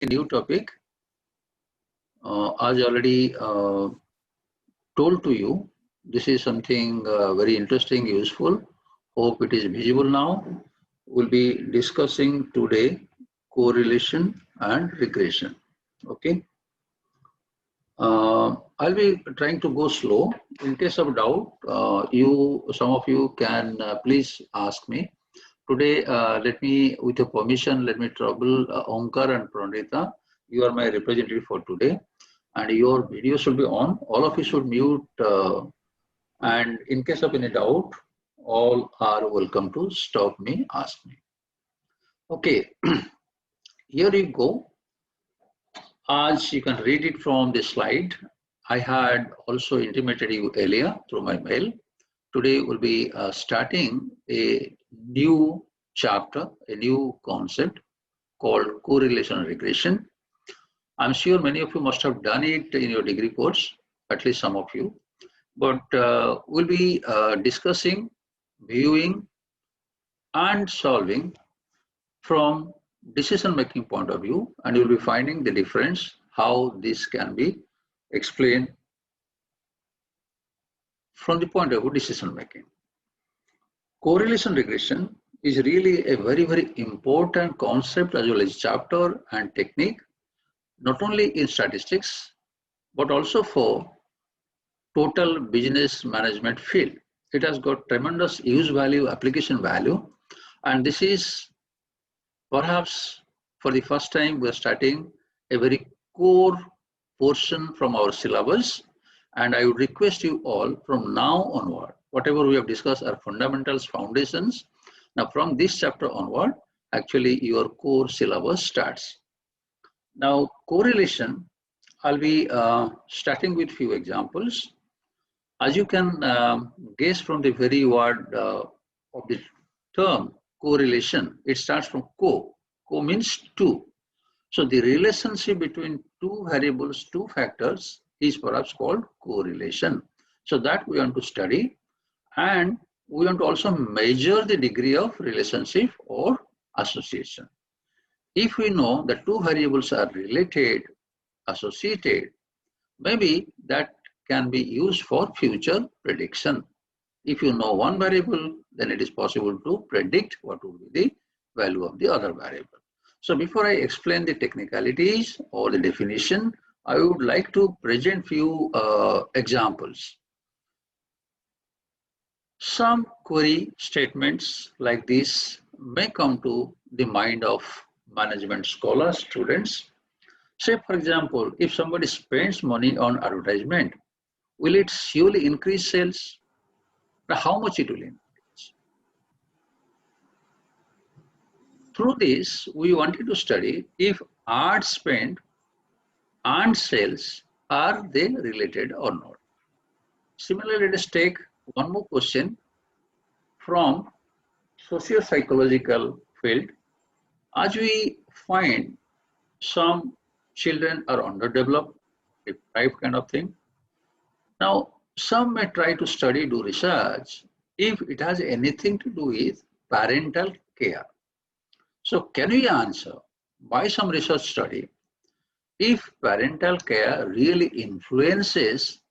a new topic. As already told to you, this is something very interesting, useful. Hope it is visible now. We'll be discussing today correlation and regression. Okay. I'll be trying to go slow. In case of doubt, some of you can please ask me. Today, let me, with your permission, let me trouble Omkar and Pranita. You are my representative for today, and your video should be on. All of you should mute, and in case of any doubt, all are welcome to stop me, ask me. Okay, here you go. As you can read it from the slide, I had also intimated you earlier through my mail. Today we'll be starting a new chapter, a new concept called correlation regression. I'm sure many of you must have done it in your degree course, at least some of you. But we'll be discussing, viewing, and solving from decision-making point of view, and you'll be finding the difference, how this can be explained from the point of view decision-making. Correlation regression is really a very, very important concept as well as chapter and technique, not only in statistics, but also for total business management field. It has got tremendous use value, application value, and this is perhaps for the first time we're starting a very core portion from our syllabus, and I would request you all from now onward, whatever we have discussed are fundamentals, foundations. Now from this chapter onward, actually your core syllabus starts. Now correlation, I'll be starting with few examples. As you can guess from the very word of the term correlation, it starts from co. Co means two. So the relationship between two variables, two factors is perhaps called correlation. So that we want to study, and we want to also measure the degree of relationship or association. If we know that two variables are related, associated, maybe that can be used for future prediction. If you know one variable, then it is possible to predict what would be the value of the other variable. So before I explain the technicalities or the definition, I would like to present few examples. Some query statements like this may come to the mind of management scholars, students. Say for example, if somebody spends money on advertisement, will it surely increase sales? How much it will increase? Through this, we wanted to study if ad spend and sales, are they related or not? Similarly, let us take one more question from socio-psychological field. As we find some children are underdeveloped, deprived kind of thing. Now, some may try to study, do research, if it has anything to do with parental care. So can we answer by some research study if parental care really influences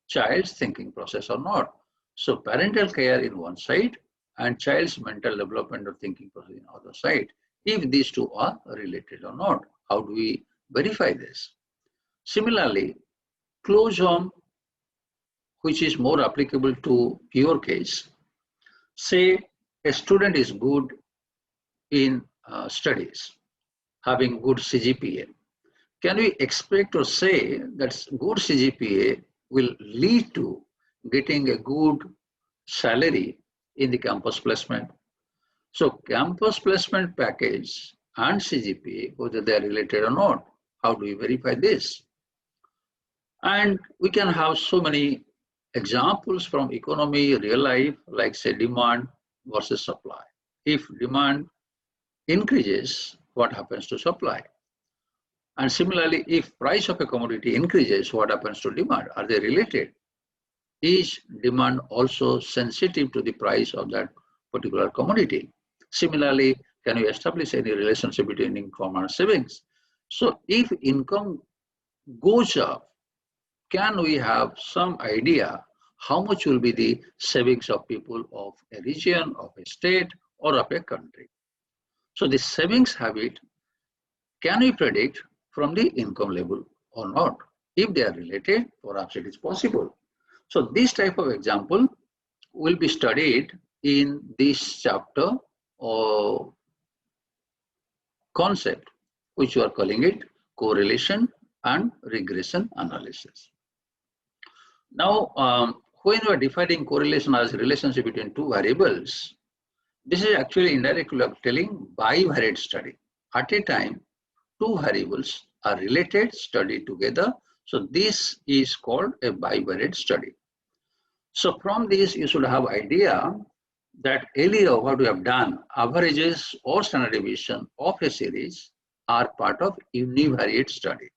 child's thinking process or not? So parental care in one side and child's mental development or thinking process in other side, if these two are related or not. How do we verify this? Similarly, close home, which is more applicable to your case. Say a student is good in studies, having good CGPA. Can we expect or say that good CGPA will lead to getting a good salary in the campus placement? So campus placement package and CGPA, whether they are related or not, how do we verify this? And we can have so many examples from economy, real life, like say demand versus supply. If demand increases, what happens to supply? And similarly, if price of a commodity increases, what happens to demand? Are they related? Is demand also sensitive to the price of that particular commodity? Similarly, can we establish any relationship between income and savings? So if income goes up, can we have some idea how much will be the savings of people of a region, of a state, or of a country? So the savings habit, can we predict from the income level or not? If they are related, perhaps it is possible. So this type of example will be studied in this chapter or concept, which you are calling it correlation and regression analysis. Now, when you are defining correlation as a relationship between two variables, this is actually indirectly telling bivariate study. At a time, two variables are related, studied together. So this is called a bivariate study. So from this, you should have idea that earlier what we have done, averages or standard deviation of a series are part of univariate study.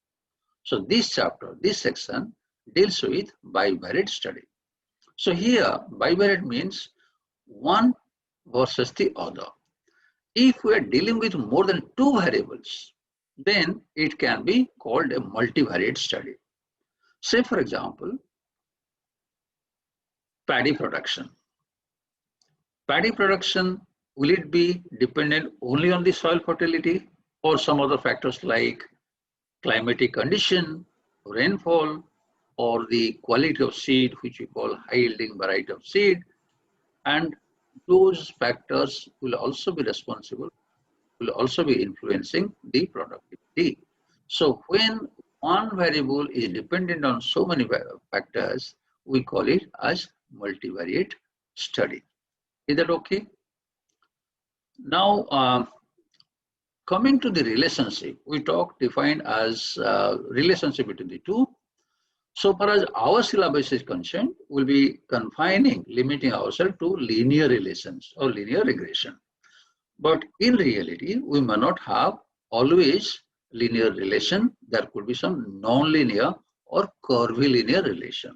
So this chapter, this section deals with bivariate study. So here, bivariate means one versus the other. If we are dealing with more than two variables, then it can be called a multivariate study. Say, for example, paddy production. Paddy production, will it be dependent only on the soil fertility or some other factors like climatic condition, rainfall, or the quality of seed, which we call high yielding variety of seed? And those factors will also be responsible, will also be influencing the productivity. So when one variable is dependent on so many factors, we call it as multivariate study. Is that okay? Now, coming to the relationship, we defined as relationship between the two. So far as our syllabus is concerned, we'll be confining, limiting ourselves to linear relations or linear regression. But in reality, we may not have always linear relation. There could be some non-linear or curvilinear relation.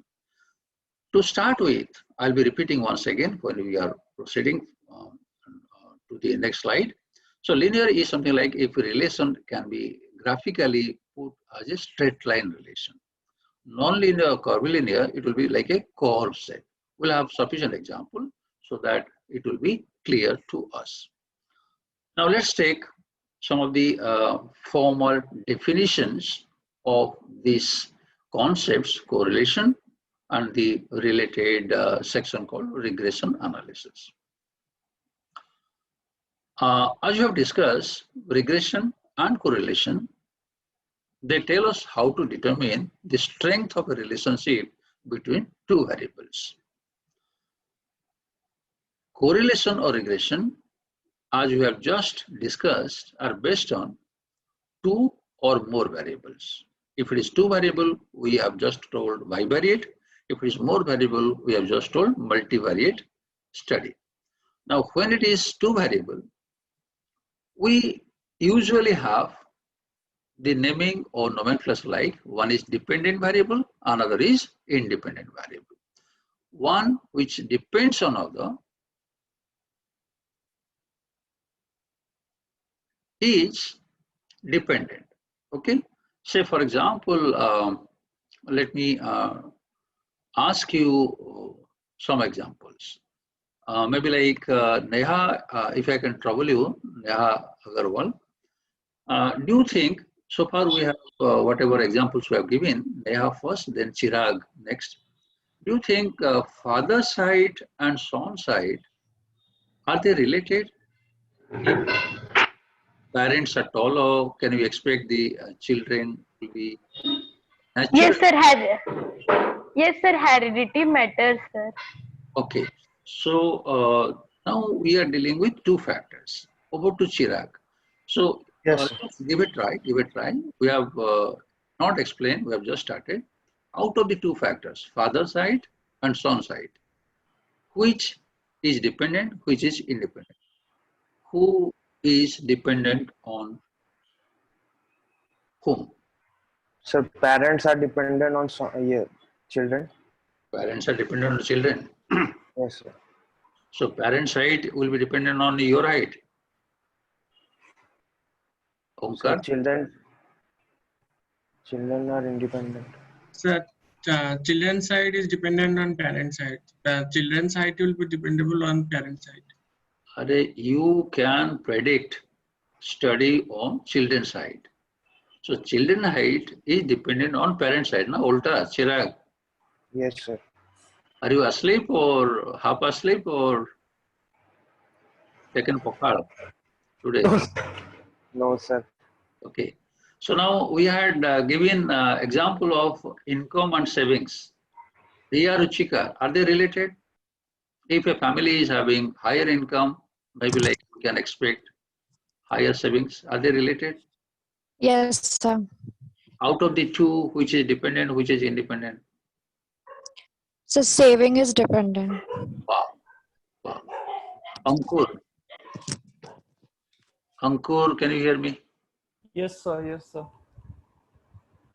To start with, I'll be repeating once again when we are proceeding to the next slide. So linear is something like if a relation can be graphically put as a straight line relation. Non-linear or curvilinear, it will be like a curve set. We'll have sufficient example so that it will be clear to us. Now let's take some of the formal definitions of these concepts, correlation, and the related section called regression analysis. As you have discussed, regression and correlation, they tell us how to determine the strength of a relationship between two variables. Correlation or regression, as we have just discussed, are based on two or more variables. If it is two variable, we have just told bivariate. If it is more variable, we have just told multivariate study. Now, when it is two variable, we usually have the naming or nomenclature like one is dependent variable, another is independent variable. One which depends on other is dependent. Okay. Say for example, let me ask you some examples. Maybe like Neha, if I can trouble you, Neha Agarwal. Do you think, so far we have whatever examples we have given, Neha first, then Chirag next. Do you think father side and son side, are they related? If parents are taller, can we expect the children to be natural? Yes, sir. Heredity matters, sir. Okay. So now we are dealing with two factors. Over to Chirag. So Yes, sir. let's give it try. Give it try. We have not explained. We have just started. Out of the two factors, father side and son side, which is dependent, which is independent? Who is dependent on whom? So parents are dependent on children. Parents are dependent on children. Yes, sir. So parent side will be dependent on your height. So Omkar? children Children are independent. Sir, children side is dependent on parent side. Children side will be dependable on parent side. You can predict study on children side. So children height is dependent on parent side. Na Ulta, Chirag. Yes, sir. Are you asleep or half asleep or taken pokal today? No, sir. Okay. So now we had given example of income and savings. Riya Ruchika, are they related? If a family is having higher income, maybe like we can expect higher savings. Are they related? Yes, sir. Out of the two, which is dependent, which is independent? So saving is dependent. Wow. Wow. Ankur. Ankur, can you hear me? Yes, sir. Yes, sir.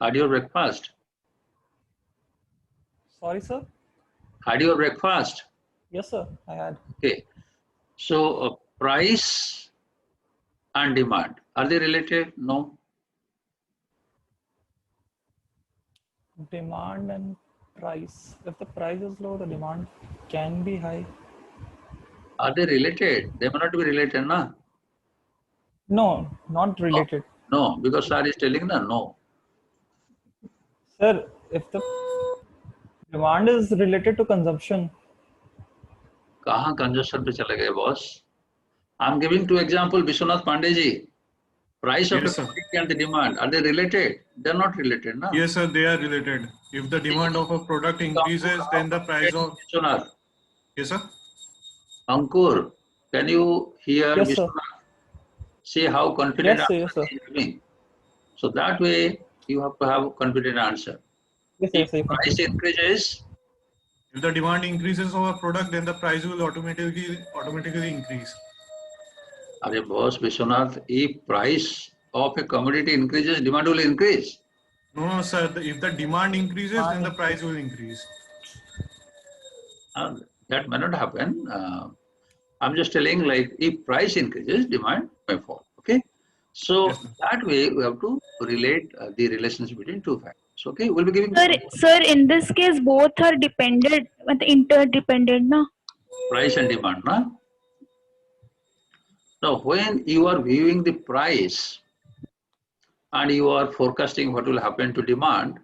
Had your breakfast? Sorry, sir. Had your breakfast? Yes, sir. I had. Okay. So price and demand, are they related? No. Demand and price. If the price is low, the demand can be high. Are they related? They may not be related, na? No, not related. No, because sir is telling na no. Sir, if the demand is related to consumption, कहाँ congestion पे चले गए boss? I'm giving two examples. Vishwanath Pandey ji, price of Yes, a sir. commodity and the demand, are they related? They're not related, na? Yes, sir, they are related. If the demand of a product increases, then the price of... Vishwanath, Yes, sir. Ankur, can you hear yes, sir. Vishwanath? See how confident Yes, sir. Yes, answer sir. he is giving. So that way you have to have a confident answer. Yes, sir. If Yes, sir. You can price see. increases, If the demand increases of a product, then the price will automatically increase. अरे boss Vishwanath, if price of a commodity increases, demand will increase. No, sir. If the demand increases, then the price will increase. That may not happen. I'm just telling, like, if price increases, demand may fall. Okay. So Yes, sir. that way we have to relate the relationship between two factors. Okay, we'll be giving Sir, in this case, both are dependent, interdependent, na? price and demand. Na? Now, when you are viewing the price and you are forecasting what will happen to demand,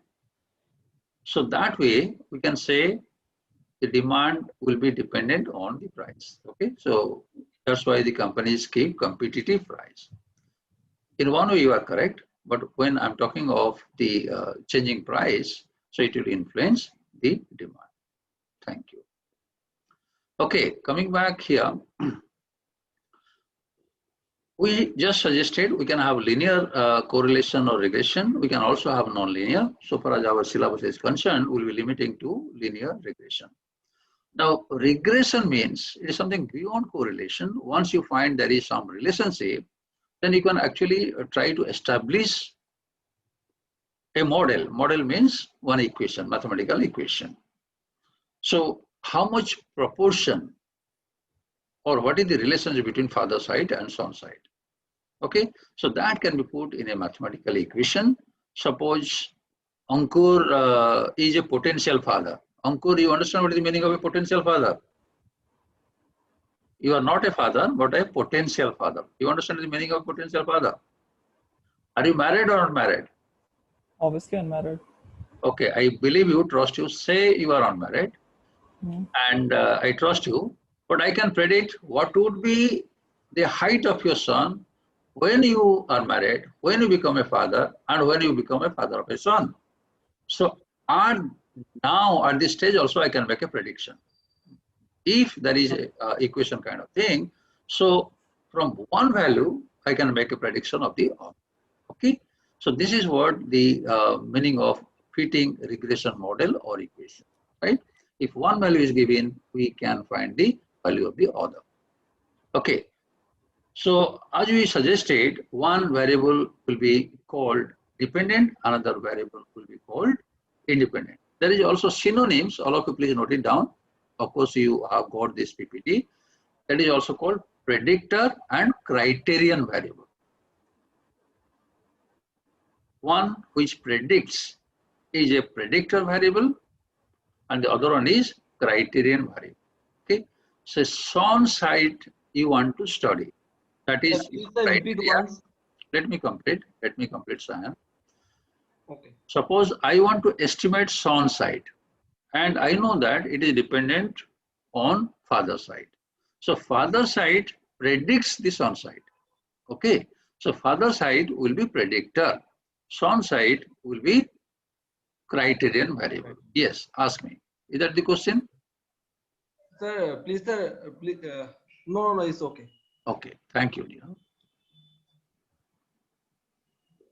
so that way we can say the demand will be dependent on the price. Okay, so that's why the companies keep competitive price. In one way you are correct, but when I'm talking of the changing price, so it will influence the demand. Thank you. Okay, coming back here, we just suggested we can have linear correlation or regression. We can also have non-linear. So far as our syllabus is concerned, we'll be limiting to linear regression. Now, regression means it is something beyond correlation. Once you find there is some relationship, then you can actually try to establish a model. Model means one equation, mathematical equation. So how much proportion or what is the relationship between father side and son side? Okay, so that can be put in a mathematical equation. Suppose Ankur is a potential father. Ankur, you understand what is the meaning of a potential father? You are not a father, but a potential father. You understand the meaning of potential father? Are you married or not married? Obviously, unmarried. Okay, I believe you, trust you. Say you are unmarried, and I trust you, but I can predict what would be the height of your son when you are married, when you become a father, and when you become a father of a son. So, now at this stage also I can make a prediction. If there is a equation kind of thing, so from one value I can make a prediction of the other. Okay, so this is what the meaning of fitting regression model or equation, right? If one value is given, we can find the value of the other. Okay, so as we suggested, one variable will be called dependent, another variable will be called independent. There is also synonyms, all of you please note it down. Of course, you have got this PPT. That is also called predictor and criterion variable. one which predicts is a predictor variable and the other one is criterion variable. Okay, so SON site you want to study. That is Please repeat criteria. once. Let me complete, Sayan. Okay. Suppose I want to estimate SON site and I know that it is dependent on father site. So father site predicts the SON site. Okay, so father site will be predictor. SON site will be criterion variable. Yes, ask me. Is that the question? Sir, please, sir, please, no, it's okay. Okay, thank you, dear.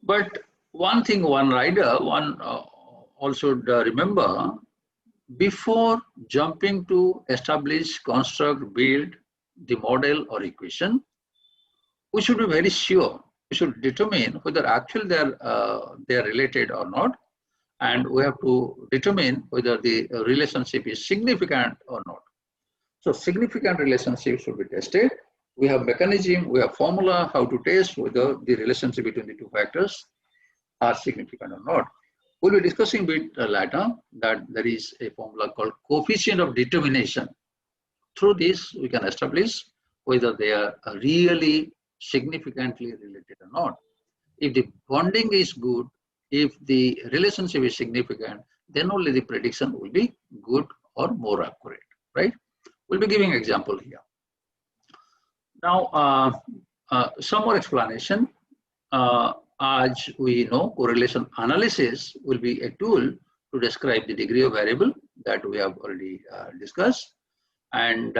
But one thing, one also remember, before jumping to establish, construct, build the model or equation, we should be very sure. We should determine whether actually they are related or not, and we have to determine whether the relationship is significant or not. So significant relationship should be tested. We have mechanism, we have formula how to test whether the relationship between the two factors are significant or not. We'll be discussing a bit later that there is a formula called coefficient of determination. Through this, we can establish whether they are really significantly related or not. If the bonding is good, if the relationship is significant, then only the prediction will be good or more accurate, right? We'll be giving example here. Now, some more explanation. As we know, correlation analysis will be a tool to describe the degree of variable that we have already discussed. And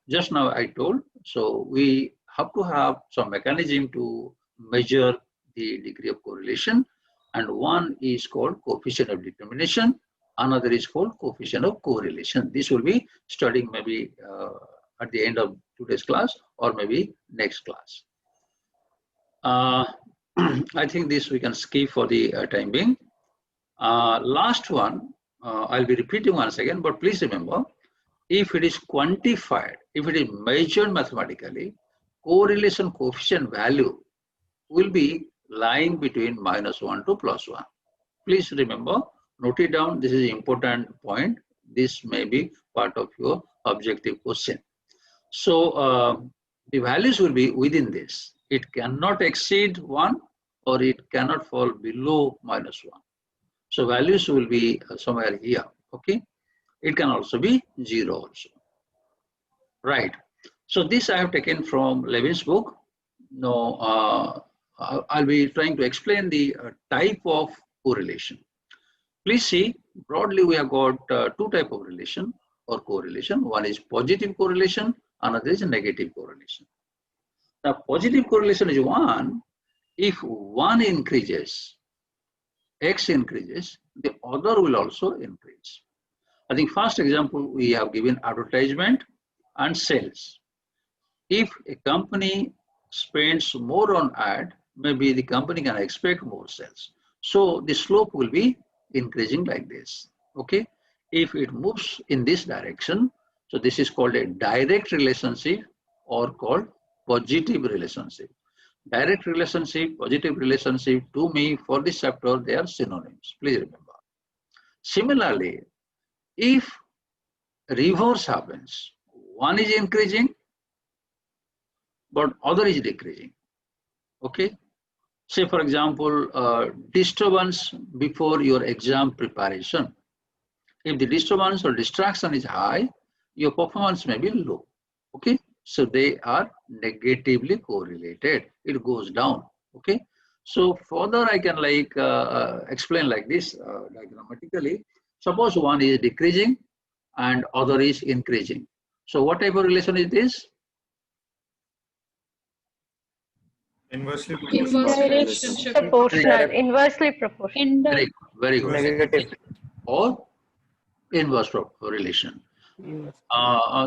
just now I told, so we have to have some mechanism to measure the degree of correlation. And one is called coefficient of determination. Another is called coefficient of correlation. This will be studying maybe at the end of today's class or maybe next class. I think this we can skip for the time being. Last one, I'll be repeating once again, but please remember, if it is quantified, if it is measured mathematically, correlation coefficient value will be lying between -1 to +1. Please remember, note it down. This is an important point. This may be part of your objective question. So the values will be within this. It cannot exceed 1 or it cannot fall below -1. So values will be somewhere here, okay? It can also be 0 also. Right. So this I have taken from Levin's book. Now, I'll be trying to explain the type of correlation. Please see, broadly we have got two types of relation or correlation. One is positive correlation, another is negative correlation. Now, positive correlation is one, if one increases, X increases, the other will also increase. I think first example we have given advertisement and sales. If a company spends more on ad, maybe the company can expect more sales. So the slope will be increasing like this, okay? If it moves in this direction, so this is called a direct relationship or called positive relationship. Direct relationship, positive relationship, to me for this chapter, they are synonyms, please remember. Similarly, if reverse happens, one is increasing, but other is decreasing, okay? Say for example, disturbance before your exam preparation. If the disturbance or distraction is high, your performance may be low, okay? So they are negatively correlated. It goes down, okay? So further I can like explain like this diagrammatically. Suppose one is decreasing and other is increasing. So what type of relation is this? Inversely proportional, inversely proportional. Very good. Negative. Or inverse relation. Yes.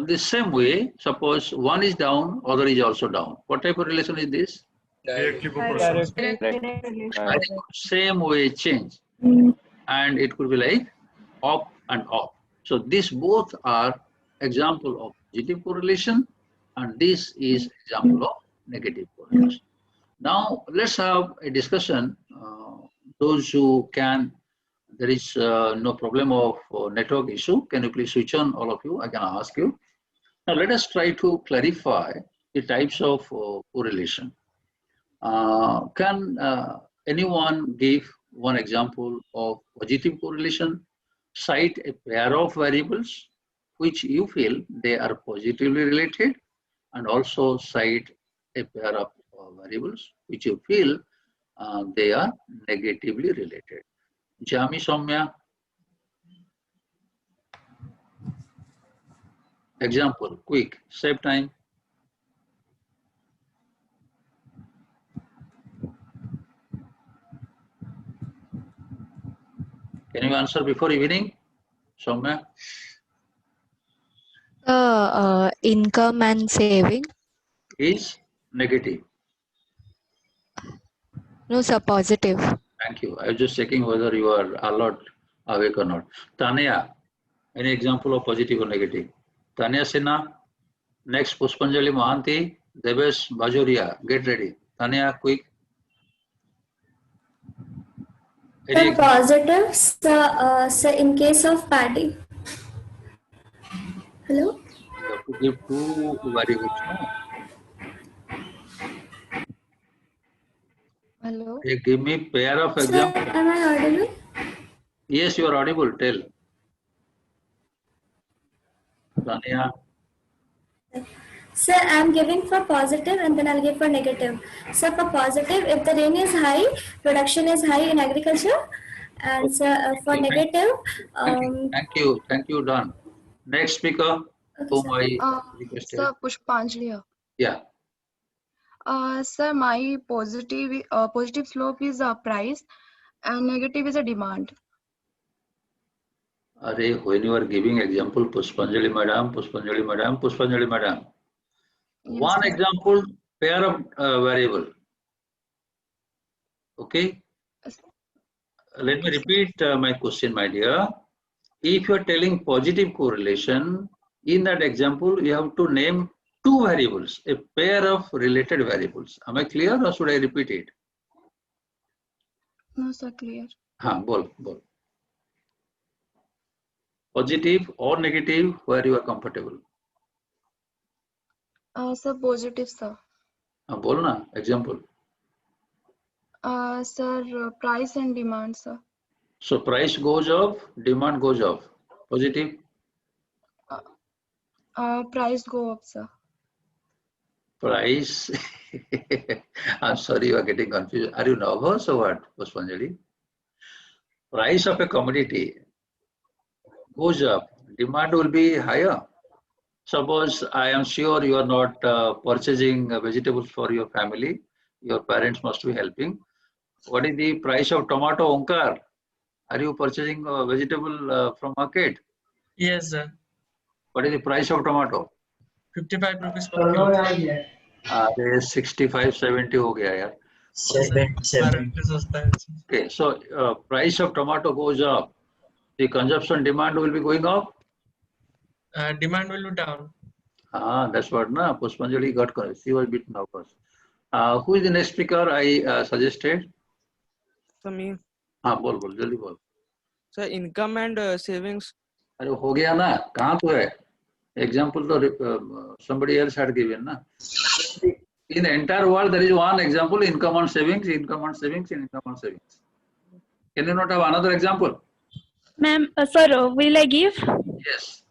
The same way, suppose one is down, other is also down. What type of relation is this? directly proportional. Direct. Same way change. And it could be like up and up. So these both are example of positive correlation and this is example of negative correlation. Now let's have a discussion those who can, there is no problem of network issue. Can you please switch on, all of you? I can ask you. Now let us try to clarify the types of correlation. Can anyone give one example of positive correlation? Cite a pair of variables which you feel they are positively related, and also cite a pair of variables which you feel they are negatively related. Jami, Soumya. Example, quick, save time. Can you answer before evening, Soumya? Income and saving. Is negative. No, sir, positive. Thank you. I was just checking whether you are alert, awake or not. Tanya, any example of positive or negative? Tanya Sinha, next Pushpanjali Mohanty, Debesh Bajoria, get ready. Tanya, quick. Any Positive, so in case of paddy. Hello? You have to give two variables, no? Hello. Hey, give me pair of Sir, examples. am I audible? Yes, you are audible. Tell. Tanya. Sir, I am giving for positive and then I'll give for negative. So for positive, if the rain is high, production is high in agriculture. And for negative, Thank you, Don. Next speaker, whom I requested. Sir, Pushpanjali here. Yeah. Sir, my positive slope is a price and negative is a demand. When you are giving example, Pushpanjali madam, Pushpanjali madam, Pushpanjali madam. Yes, One sir. example, pair of variable. Okay. Let me repeat my question, my dear. If you are telling positive correlation, in that example, you have to name two variables, a pair of related variables. Am I clear or should I repeat it? No, sir, clear. Bol. Positive or negative, where you are comfortable. Sir, positive, sir. Bol na, example. Sir, price and demand, sir. So price goes up, demand goes up. Positive? Price go up, sir. Price. I'm sorry, you are getting confused. Are you nervous or what, Pushpanjali? Price of a commodity goes up, demand will be higher. Suppose I am sure you are not purchasing vegetables for your family. Your parents must be helping. What is the price of tomato, Onkar? Are you purchasing vegetable from market? Yes, sir. What is the price of tomato? 55 rupees per kilo. 65, 70 हो गया यार. 77. Okay, so price of tomato goes up. The consumption demand will be going up. Demand will be down. That's what na Pushpanjali got. She was a bit nervous. Who is the next speaker I suggested? So me. बोल जल्दी बोल. So income and savings. अरे हो गया ना, कहाँ तो है? Example तो somebody else had given na. In the entire world there is one example: income and savings, income and savings, income and savings. Can you not have another example? Ma'am, sir, will I give? Yes.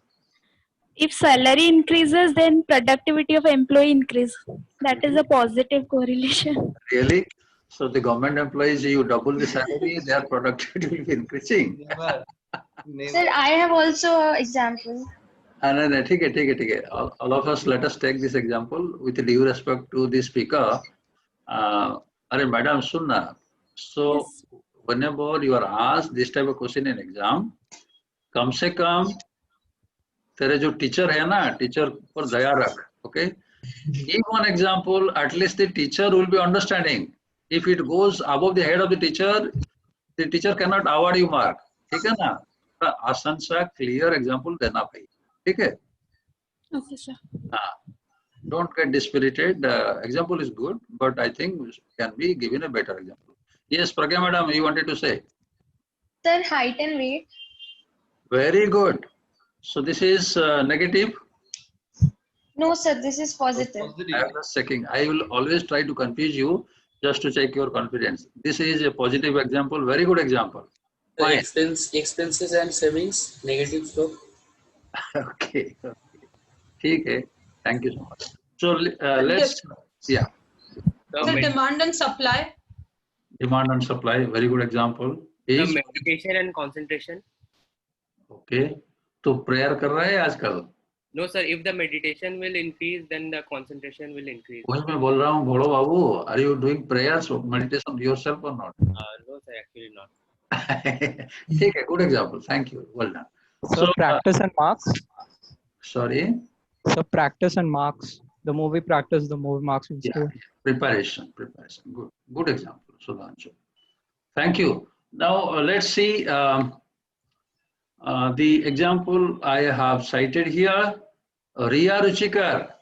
If salary increases, then productivity of employee increase. That is a positive correlation. Really? So the government employees, you double the salary, their productivity will be increasing. Sir, I have also an example. No, ठीक है. All of us, let us take this example with due respect to the speaker. अरे madam सुनना. So Yes. whenever you are asked this type of question in exam, कम से कम तेरे जो teacher है ना, teacher पर दया रख. Okay. Give one example. At least the teacher will be understanding. If it goes above the head of the teacher cannot award you mark. ठीक है ना? आसान सा clear example देना भाई. ठीक है? Okay, sir. Don't get dispirited. Example is good, but I think can be given a better example. Yes, Pragya madam, you wanted to say. Sir, height and weight. Very good. So this is negative. No, sir, this is positive. I am just checking. I will always try to confuse you just to check your confidence. This is a positive example, very good example. Fine. Expenses and savings, negative slope. Okay. Okay. Thank you so much. So let's, yeah. The demand and supply. Demand and supply, very good example. The Is meditation and concentration. okay. तो prayer कर रहा है आजकल? No, sir. If the meditation will increase, then the concentration will increase. वही मैं बोल रहा हूँ, भोलो बाबू, are you doing prayers or meditation yourself or not? No, sir. Actually not. ठीक है, good example. Thank you. Well done. So practice and marks. Sorry. So practice and marks. The more we practice, the more marks we score. Preparation. Good example, Sudhanshu. Thank you. Now let's see the example I have cited here. Riya Ruchikar.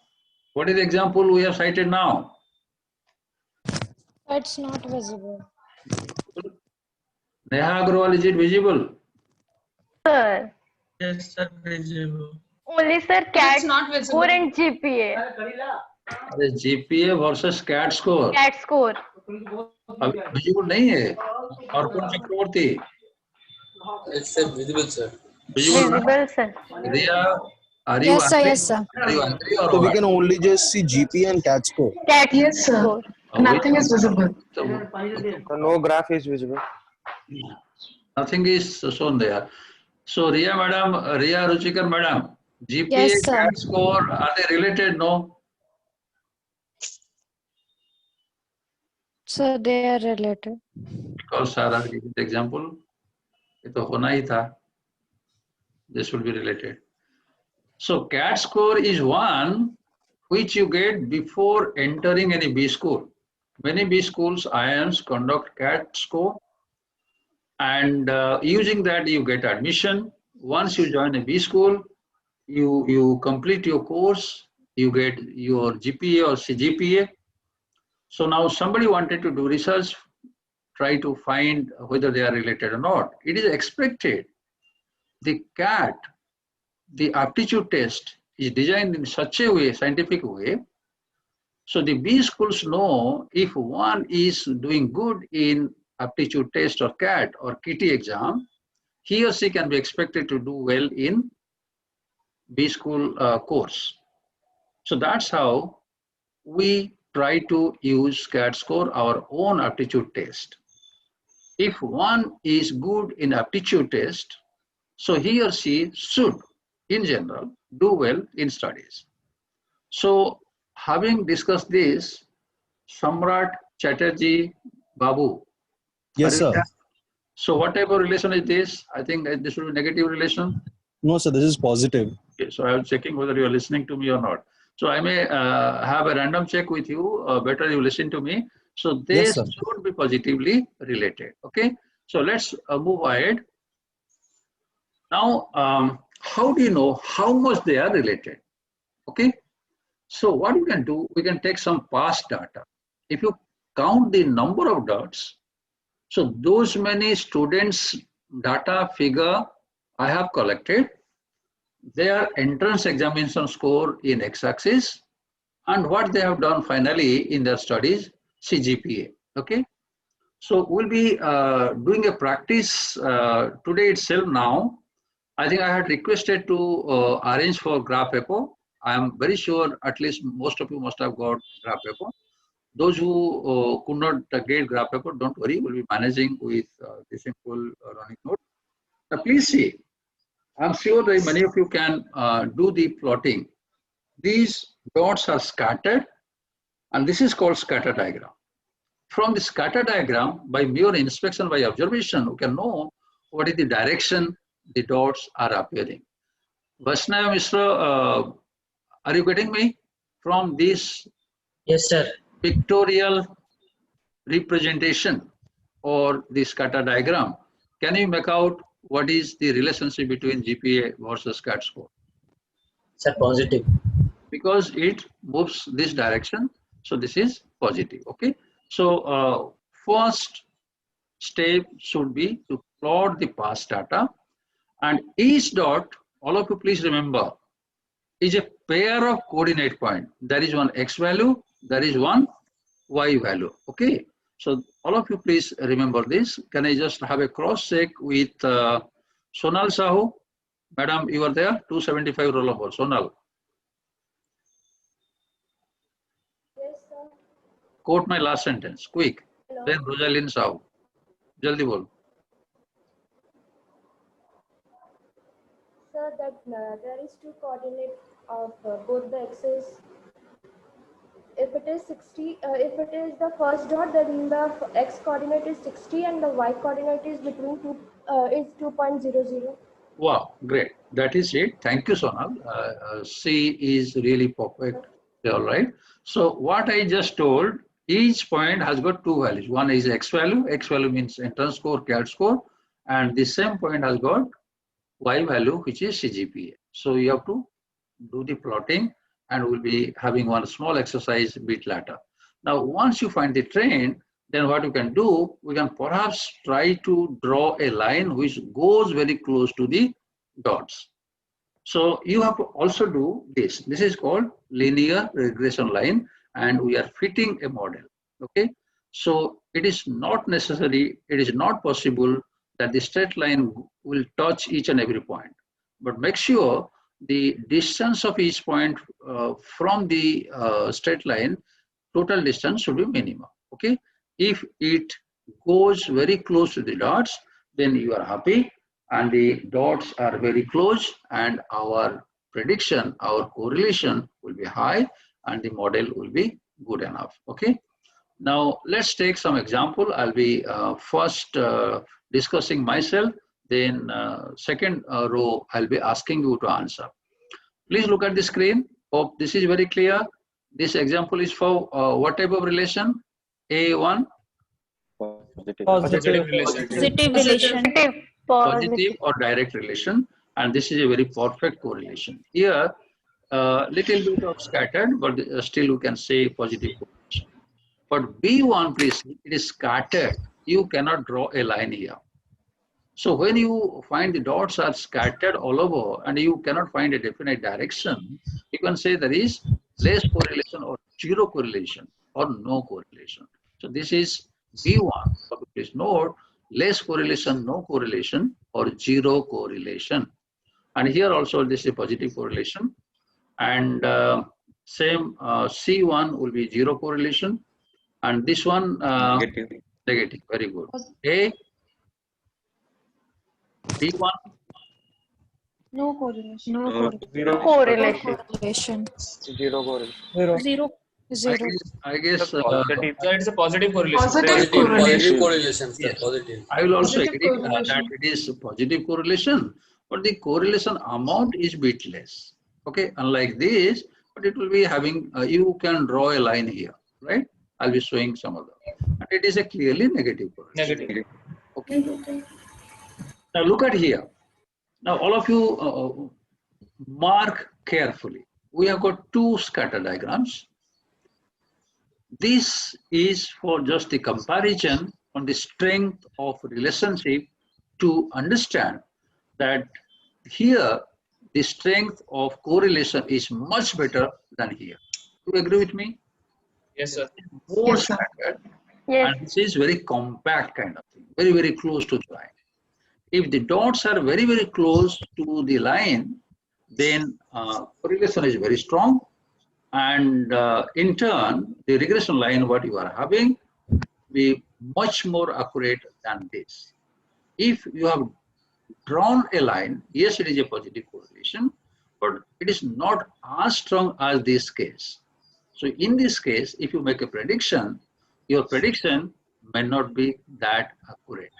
What is the example we have cited now? It's not visible. Neha Agrawal, is it visible? Sir, Yes, sir, visible. only sir CAT It's not visible. score and GPA. The GPA versus CAT score. CAT score. अभी visible नहीं है. और कौन चक्रवर्ती? It's visible, sir. Visible, sir. Riya, are you Yes, sir. angry? Yes, sir. Are you angry or So we what? can only just see GPA and CAT score. CAT score. Nothing is visible. So, So no graph is visible. nothing is shown there. So Riya madam, Riya Ruchikar madam, GPA, Yes, sir. CAT score, are they related? No. So they are related. Because sir has given the example, ये तो होना ही था. This will be related. So CAT score is one which you get before entering any B school. Many B schools, IIMs conduct CAT score, and using that you get admission. Once you join a B school, you complete your course, you get your GPA or CGPA. So now somebody wanted to do research, try to find whether they are related or not. It is expected the CAT, the aptitude test, is designed in such a way, scientific way, so the B schools know if one is doing good in aptitude test or CAT or KT exam, he or she can be expected to do well in B school course. So that's how we try to use CAT score, our own aptitude test. If one is good in aptitude test, so he or she should, in general, do well in studies. So having discussed this, Samrat Chatterjee Babu. Yes, sir. So what type of relation is this? I think this will be negative relation. No, sir, this is positive. Okay, so I was checking whether you are listening to me or not. So I may have a random check with you, better you listen to me. So they Yes, sir. should be positively related, okay? So let's move ahead. Now, how do you know how much they are related, okay? So what we can do, we can take some past data. If you count the number of dots, so those many students data figure I have collected, their entrance examination score in x-axis, and what they have done finally in their studies, CGPA, okay? So we'll be doing a practice today itself now. I think I had requested to arrange for graph paper. I am very sure at least most of you must have got graph paper. Those who could not get graph paper, don't worry, we'll be managing with the simple running note. Now please see, I'm sure that many of you can do the plotting. These dots are scattered, and this is called scatter diagram. From the scatter diagram, by mere inspection, by observation, we can know what is the direction the dots are appearing. Vaishnav Mishra, are you getting me from this? Yes, sir. Pictorial representation or the scatter diagram? Can you make out what is the relationship between GPA versus CAT score? Sir, positive. Because it moves this direction, so this is positive, okay? So first step should be to plot the past data, and each dot, all of you please remember, is a pair of coordinate point. There is one x value, there is one y value. Okay, so all of you please remember this. Can I just have a cross check with Sonal Sahu? Madam, you are there? 275 roll number. Sonal. Yes, sir. Quote my last sentence, quick. Hello. Then Rosalind Sahu. Jaldi bol. Sir, that there is two coordinates of both the axes. If it is 60, if it is the first dot, then the x coordinate is 60 and the y coordinate is between 2.00. Wow, great. That is it. Thank you, Sonal. C is really perfect. All right. So what I just told, each point has got two values. One is x value. X value means entrance score, CAT score. And the same point has got y value, which is CGPA. So you have to do the plotting, and we'll be having one small exercise a bit later. Now, once you find the trend, then what you can do, we can perhaps try to draw a line which goes very close to the dots. So you have to also do this. This is called linear regression line, and we are fitting a model. Okay. So it is not necessary, it is not possible that the straight line will touch each and every point. But make sure the distance of each point from the straight line, total distance should be minimum. Okay. If it goes very close to the dots, then you are happy, and the dots are very close, and our prediction, our correlation will be high, and the model will be good enough. Okay. Now let's take some example. I'll be first discussing myself, then second row I'll be asking you to answer. Please look at the screen. Hope this is very clear. This example is for what type of relation? A1? Positive relation. Positive relation. Positive or direct relation, and this is a very perfect correlation. Here, little bit of scattered, but still you can say positive correlation. But B1, please, it is scattered. You cannot draw a line here. So when you find the dots are scattered all over and you cannot find a definite direction, you can say there is less correlation or zero correlation or no correlation. So this is B1. So please note, less correlation, no correlation, or zero correlation. And here also this is a positive correlation. And same C1 will be zero correlation. And this one negative. Very good. A, B1. No correlation. Zero correlation. Zero correlation. Zero. I guess So it's a positive correlation. Positive correlation. Yes. Positive. I will also Positive agree correlation. that it is a positive correlation, but the correlation amount is bit less. Okay, unlike this, but it will be having, you can draw a line here, right? I'll be showing some of them. And it is a clearly negative correlation. Negative. Okay. Now look at here. Now all of you mark carefully. We have got two scatter diagrams. This is for just the comparison on the strength of relationship to understand that here the strength of correlation is much better than here. Do you agree with me? Yes, sir. More scattered, Yes. and this is very compact kind of thing, very, very close to the line. If the dots are very, very close to the line, then correlation is very strong. And in turn, the regression line, what you are having, be much more accurate than this. If you have drawn a line, yes, it is a positive correlation, but it is not as strong as this case. So in this case, if you make a prediction, your prediction may not be that accurate.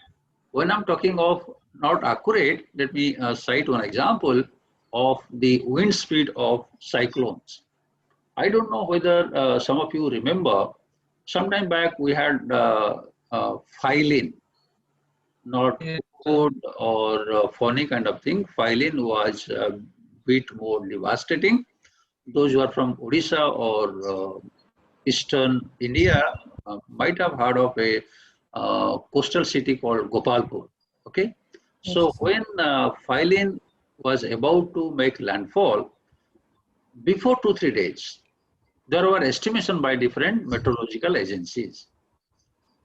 When I'm talking of not accurate, let me cite one example of the wind speed of cyclones. I don't know whether some of you remember, sometime back we had Phylline, not code or funny kind of thing. Phylline was a bit more devastating. Those who are from Odisha or eastern India might have heard of a coastal city called Gopalpur. Okay, so when Phylline was about to make landfall, before 2-3 days, there were estimations by different meteorological agencies.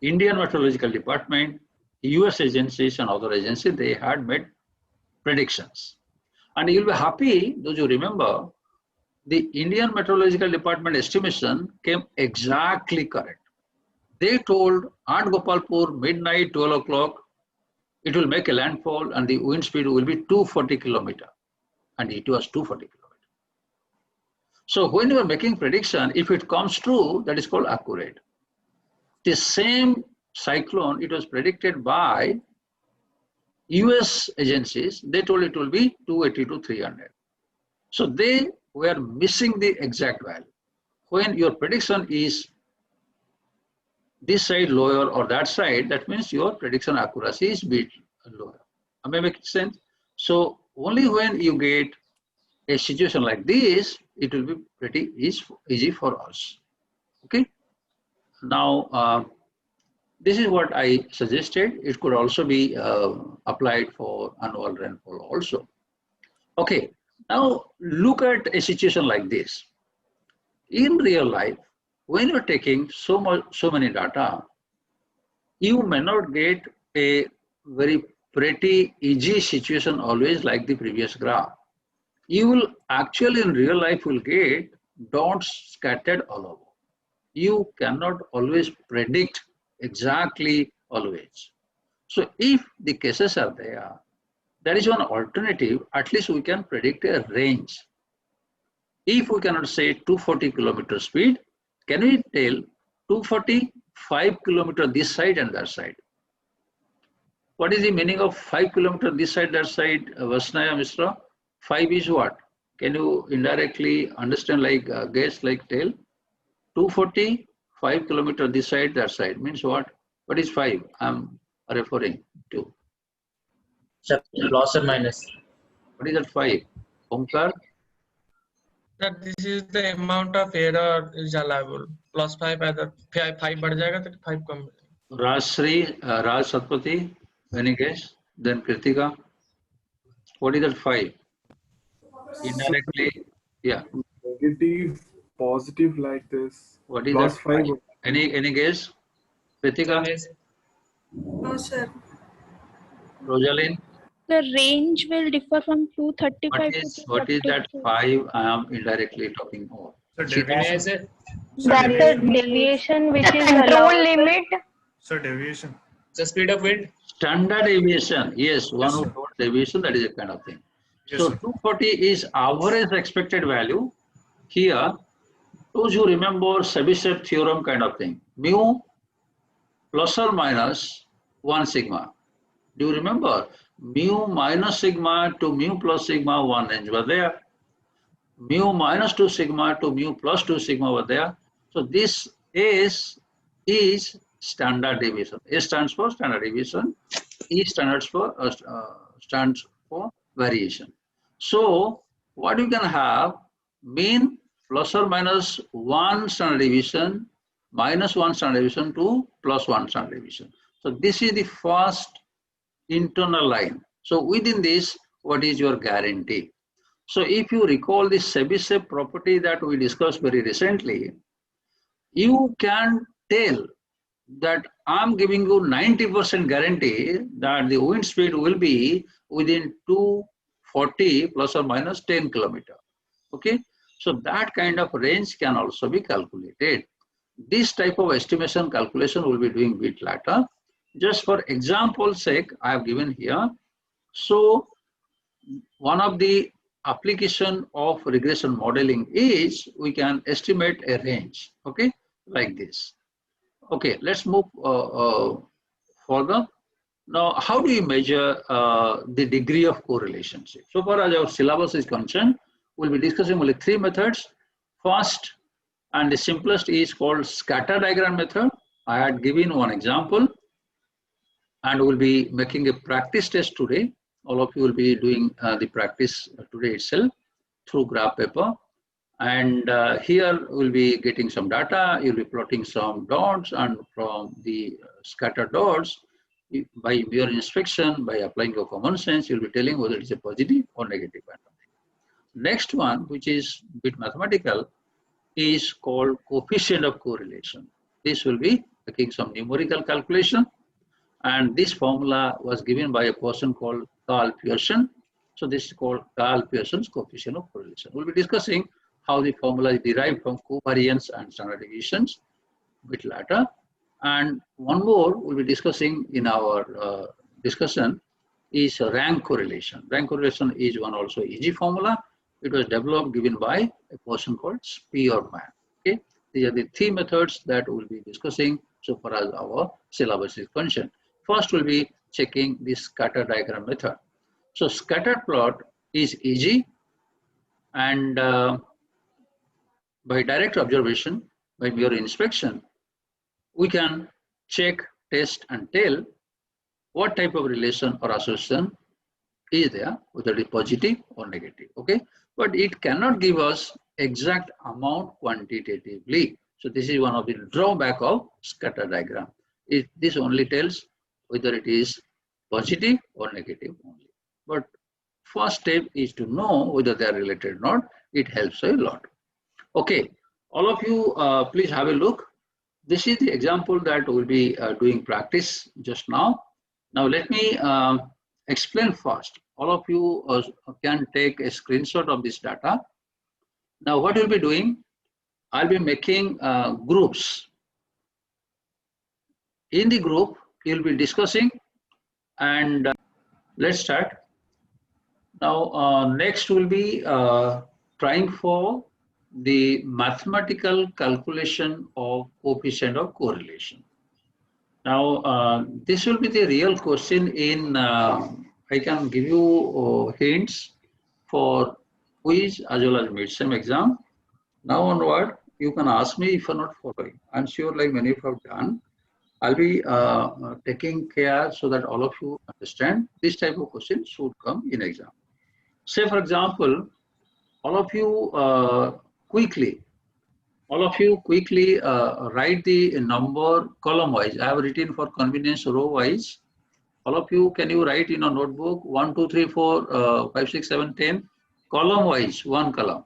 Indian Meteorological Department, US agencies and other agencies, they had made predictions. And you'll be happy, those you remember, the Indian Meteorological Department estimation came exactly correct. They told at Gopalpur, midnight, 12 o'clock, it will make a landfall and the wind speed will be 240 kilometers. And it was 240 kilometers. So when you are making prediction, if it comes true, that is called accurate. The same cyclone, it was predicted by US agencies. They told it will be 280 to 300. So they were missing the exact value. When your prediction is this side lower or that side, that means your prediction accuracy is bit lower. Am I making sense? So only when you get a situation like this, it will be pretty easy for us. Okay. Now, this is what I suggested. It could also be applied for annual rainfall also. Okay. Now look at a situation like this. In real life, when you're taking so many data, you may not get a very pretty easy situation always like the previous graph. You will actually in real life will get dots scattered all over. You cannot always predict exactly always. So if the cases are there, there is one alternative, at least we can predict a range. If we cannot say 240 kilometer speed, can we tell 245 kilometer this side and that side? What is the meaning of 5 kilometer this side, that side, Vasnaya Mishra? 5 is what? Can you indirectly understand, like guess, like tell? 245 kilometer this side, that side means what? What is 5? I'm referring to. Plus or minus. What is that 5? Omkar? That this is the amount of error is allowable. Plus 5 either 5 बढ़ जाएगा तो 5 कम. Rajshri, Raj Satpati, any guess? Then Kritika. What is that 5? Indirectly, yeah. Negative, positive like this. What is Plus that 5? Any guess? Kritika? No, sir. Rosalind? The range will differ from 235 to What is that 242. 5 I am indirectly talking about? So deviation. That's a deviation which is Control allowed. limit. So deviation. The speed of wind. Standard deviation. Yes, one Yes, who sir. told deviation, that is a kind of thing. Yes, So sir. 240 is average expected value. Here, those who remember Chebyshev theorem kind of thing. Mu plus or minus 1 sigma. Do you remember? Mu minus sigma to mu plus sigma, one range was there. Mu minus 2 sigma to mu plus 2 sigma was there. So this is standard deviation. A stands for standard deviation. E stands for variation. So what you can have, mean plus or minus 1 standard deviation, minus 1 standard deviation to plus 1 standard deviation. So this is the first internal line. So within this, what is your guarantee? So if you recall the Chebyshev property that we discussed very recently, you can tell that I'm giving you 90% guarantee that the wind speed will be within 240 plus or minus 10 kilometers. Okay, so that kind of range can also be calculated. This type of estimation calculation will be doing bit later. Just for example's sake, I have given here. So one of the application of regression modeling is we can estimate a range, okay, like this. Okay, let's move further. Now, how do you measure the degree of correlation? So far as our syllabus is concerned, we'll be discussing only 3 methods. First, and the simplest is called scatter diagram method. I had given one example, and we'll be making a practice test today. All of you will be doing the practice today itself through graph paper. And here we'll be getting some data, you'll be plotting some dots, and from the scattered dots, by your inspection, by applying your common sense, you'll be telling whether it's a positive or negative quantum. Next one, which is a bit mathematical, is called coefficient of correlation. This will be making some numerical calculation, and this formula was given by a person called Carl Pearson. So this is called Carl Pearson's coefficient of correlation. We'll be discussing how the formula is derived from covariance and standard deviations a bit later. And one more we'll be discussing in our discussion is rank correlation. Rank correlation is one also easy formula. It was developed, given by a person called Spearman. Okay, these are the three methods that we'll be discussing so far as our syllabus is concerned. First, we'll be checking the scatter diagram method. So scatter plot is easy, and by direct observation, by mere inspection, we can check, test, and tell what type of relation or association is there, whether it is positive or negative. Okay, but it cannot give us exact amount quantitatively. So this is one of the drawback of scatter diagram. This only tells whether it is positive or negative only. But first step is to know whether they are related or not. It helps a lot. Okay, all of you, please have a look. This is the example that we'll be doing practice just now. Now let me explain first. All of you can take a screenshot of this data. Now what we'll be doing, I'll be making groups. In the group, you'll be discussing, and let's start. Now next we'll be trying for the mathematical calculation of coefficient of correlation. Now this will be the real question in, I can give you hints for quiz as well as mid-sem exam. Now onward, you can ask me if you're not following. I'm sure like many of you have done. I'll be taking care so that all of you understand this type of question should come in exam. Say for example, all of you quickly write the number column wise. I have written for convenience row wise. All of you, can you write in a notebook 1, 2, 3, 4, 5, 6, 7, 10 column wise, one column.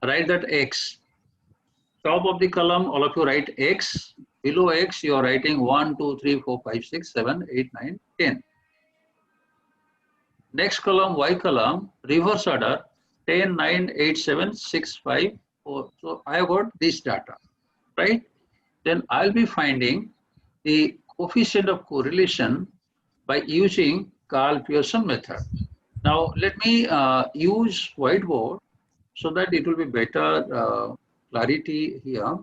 Write that X. Top of the column, all of you write X. Below X, you are writing 1, 2, 3, 4, 5, 6, 7, 8, 9, 10. Next column, Y column, reverse order, 10, 9, 8, 7, 6, 5, 4. So I have got this data, right? Then I'll be finding the coefficient of correlation by using Carl Pearson method. Now let me use whiteboard so that it will be better clarity here.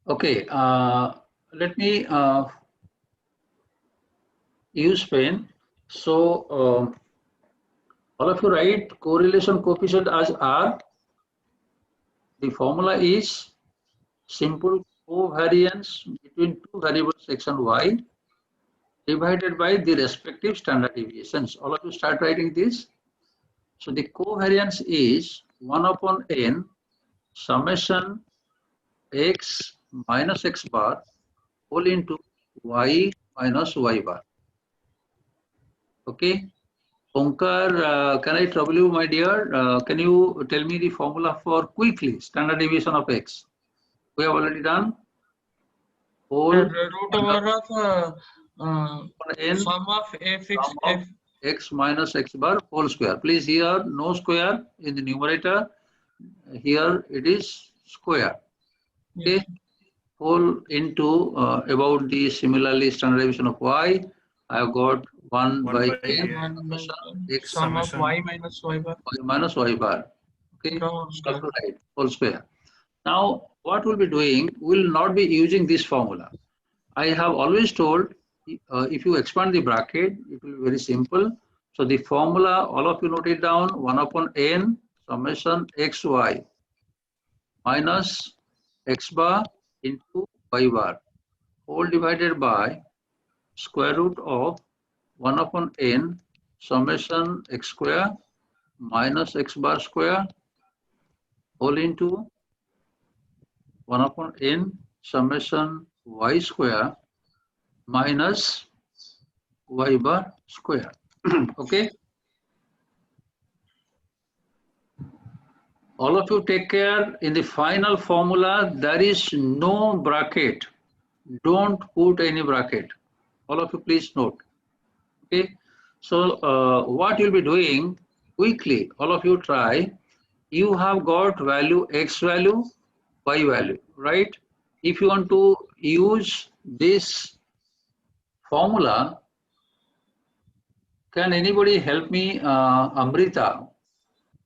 Okay, let me use pen. So all of you write correlation coefficient as R. The formula is simple covariance between two variables X and Y divided by the respective standard deviations. All of you start writing this. So the covariance is 1 upon n summation X minus X bar whole into Y minus Y bar. Okay. Omkar, can I trouble you, my dear? Can you tell me the formula for quickly standard deviation of X? We have already done. Whole root over of n sum of f x minus x bar whole square. Please here no square in the numerator. Here it is square. Okay. Yes. Whole into about the similarly standard deviation of y. I have got 1 by n x sum of y minus y bar. Y minus y bar. Okay. Right. Whole square. Now what we'll be doing, we'll not be using this formula. I have always told if you expand the bracket, it will be very simple. So the formula, all of you note it down, 1 upon n summation xy minus x bar into y bar whole divided by square root of 1 upon n summation x square minus x bar square whole into 1 upon n summation y square minus y bar square. Okay. All of you take care. In the final formula, there is no bracket. Don't put any bracket. All of you please note. Okay. So what you'll be doing quickly, all of you try. You have got value x value, y value, right? If you want to use this formula, can anybody help me, Amrita?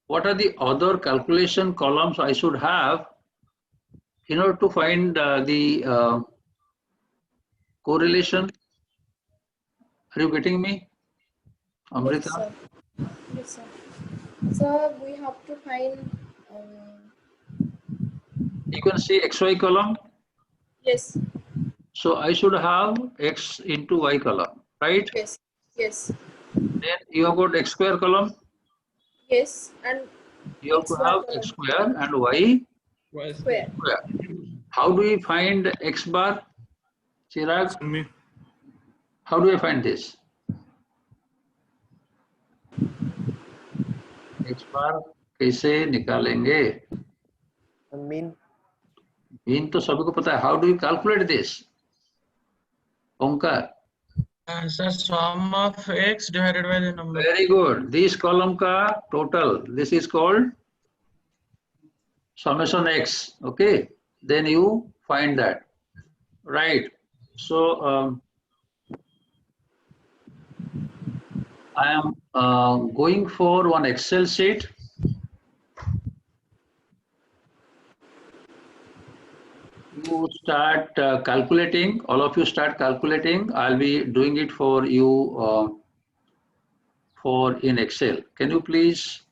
What are the other calculation columns I should have in order to find the correlation? Are you getting me, Amrita? Yes, sir. Yes, sir. So we have to find. You can see xy column. Yes. So I should have x into y column, right? Yes. Yes. Then you have got x square column. Yes. And You have to have x square and y square. square. How do we find x bar, Chirag? How do I find this? x bar कैसे निकालेंगे? Mean. Mean तो सभी को पता है. How do you calculate this? Omkar. Sir, sum of x divided by the number. Very good. This column ka total. This is called summation x. Okay. Then you find that. Right. So I am going for one Excel sheet. You start calculating. All of you start calculating. I'll be doing it for you in Excel. Can you please